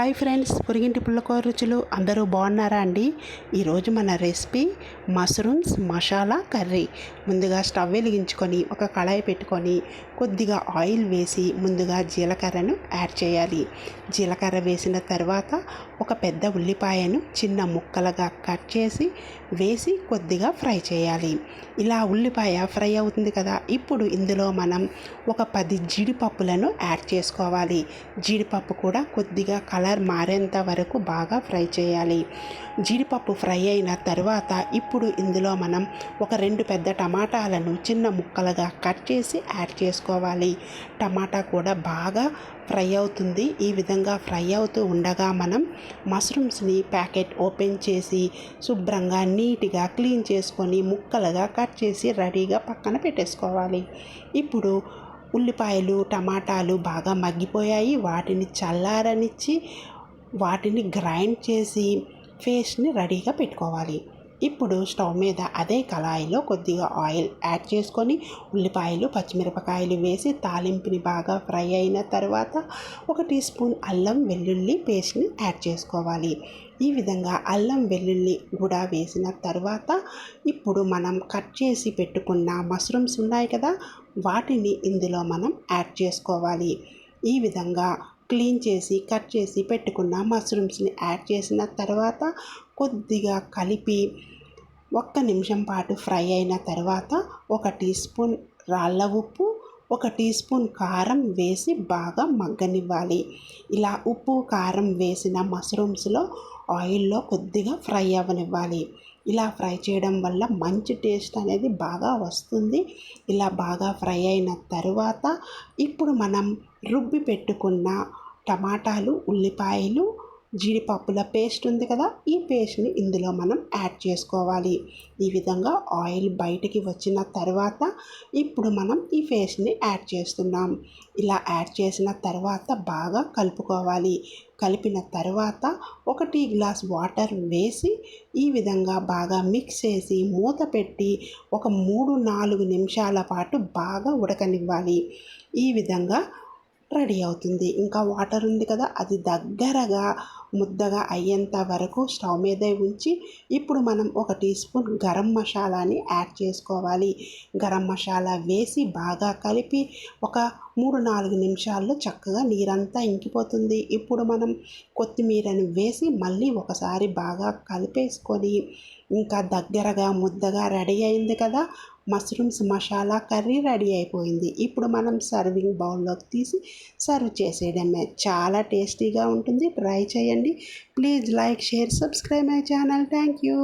Hi friends, పొరిగింటి పుల్లకూర రుచులు అందరూ బాగున్నారా అండి? ఈరోజు మన రెసిపీ మష్రూమ్స్ మసాలా కర్రీ. ముందుగా స్టవ్ వెలిగించుకొని ఒక కళాయి పెట్టుకొని కొద్దిగా ఆయిల్ వేసి ముందుగా జీలకర్రను యాడ్ చేయాలి. జీలకర్ర వేసిన తర్వాత ఒక పెద్ద ఉల్లిపాయను చిన్న ముక్కలుగా కట్ చేసి వేసి కొద్దిగా ఫ్రై చేయాలి. ఇలా ఉల్లిపాయ ఫ్రై అవుతుంది కదా, ఇప్పుడు ఇందులో మనం ఒక 10 జీడిపప్పులను యాడ్ చేసుకోవాలి. జీడిపప్పు కూడా కొద్దిగా కలర్ మారేంత వరకు బాగా ఫ్రై చేయాలి. జీడిపప్పు ఫ్రై అయిన తర్వాత ఇప్పుడు ఇందులో మనం ఒక 2 పెద్ద టమాటాలను చిన్న ముక్కలుగా కట్ చేసి యాడ్ చేసుకోవాలి. టమాటా కూడా బాగా ఫ్రై అవుతుంది. ఈ విధంగా ఫ్రై అవుతూ ఉండగా మనం మష్రూమ్స్ని ప్యాకెట్ ఓపెన్ చేసి శుభ్రంగా నీట్గా క్లీన్ చేసుకొని ముక్కలుగా కట్ చేసి రెడీగా పక్కన పెట్టేసుకోవాలి. ఇప్పుడు ఉల్లిపాయలు టమాటాలు బాగా మగ్గిపోయాయి. వాటిని చల్లారనిచ్చి వాటిని గ్రైండ్ చేసి పేస్ట్ని రెడీగా పెట్టుకోవాలి. ఇప్పుడు స్టవ్ మీద అదే కళాయిలో కొద్దిగా ఆయిల్ యాడ్ చేసుకొని ఉల్లిపాయలు పచ్చిమిరపకాయలు వేసి తాలింపుని బాగా ఫ్రై అయిన తర్వాత 1 టీ స్పూన్ అల్లం వెల్లుల్లి పేస్ట్ని యాడ్ చేసుకోవాలి. ఈ విధంగా అల్లం వెల్లుల్లి కూడా వేసిన తర్వాత ఇప్పుడు మనం కట్ చేసి పెట్టుకున్న మష్రూమ్స్ ఉన్నాయి కదా, వాటిని ఇందులో మనం యాడ్ చేసుకోవాలి. ఈ విధంగా క్లీన్ చేసి కట్ చేసి పెట్టుకున్న మష్రూమ్స్ని యాడ్ చేసిన తర్వాత కొద్దిగా కలిపి 1 నిమిషం పాటు ఫ్రై అయిన తర్వాత 1 టీ స్పూన్ రాళ్ళ ఉప్పు 1 టీ స్పూన్ కారం వేసి బాగా మగ్గనివ్వాలి. ఇలా ఉప్పు కారం వేసిన మష్రూమ్స్లో ఆయిల్లో కొద్దిగా ఫ్రై అవ్వనివ్వాలి. ఇలా ఫ్రై చేయడం వల్ల మంచి టేస్ట్ అనేది బాగా వస్తుంది. ఇలా బాగా ఫ్రై అయిన తర్వాత ఇప్పుడు మనం రుబ్బి పెట్టుకున్న టమాటాలు ఉల్లిపాయలు జీడిపప్పుల పేస్ట్ ఉంది కదా, ఈ పేస్ట్ని ఇందులో మనం యాడ్ చేసుకోవాలి. ఈ విధంగా ఆయిల్ బయటికి వచ్చిన తర్వాత ఇప్పుడు మనం ఈ పేస్ట్ని యాడ్ చేస్తున్నాం. ఇలా యాడ్ చేసిన తర్వాత బాగా కలుపుకోవాలి. కలిపిన తర్వాత 1 టీ గ్లాస్ వాటర్ వేసి ఈ విధంగా బాగా మిక్స్ చేసి మూత పెట్టి ఒక 3-4 నిమిషాల పాటు బాగా ఉడకనివ్వాలి. ఈ విధంగా రెడీ అవుతుంది. ఇంకా వాటర్ ఉంది కదా, అది దగ్గరగా ముద్దగా అయ్యేంత వరకు స్టవ్ మీద ఉంచి ఇప్పుడు మనం 1 టీ స్పూన్ గరం మసాలాని యాడ్ చేసుకోవాలి. గరం మసాలా వేసి బాగా కలిపి ఒక 3-4 నిమిషాల్లో చక్కగా నీరంతా ఇంకిపోతుంది. ఇప్పుడు మనం కొత్తిమీరను వేసి మళ్ళీ ఒకసారి బాగా కలిపేసుకొని ఇంకా దగ్గరగా ముద్దగా రెడీ అయింది కదా, మష్రూమ్స్ మసాలా కర్రీ రెడీ అయిపోయింది. ఇప్పుడు మనం సర్వింగ్ బౌల్లోకి తీసి సర్వ్ చేసేయడమే. చాలా టేస్టీగా ఉంటుంది. ట్రై చేయండి. Please like, share, subscribe my channel. Thank you.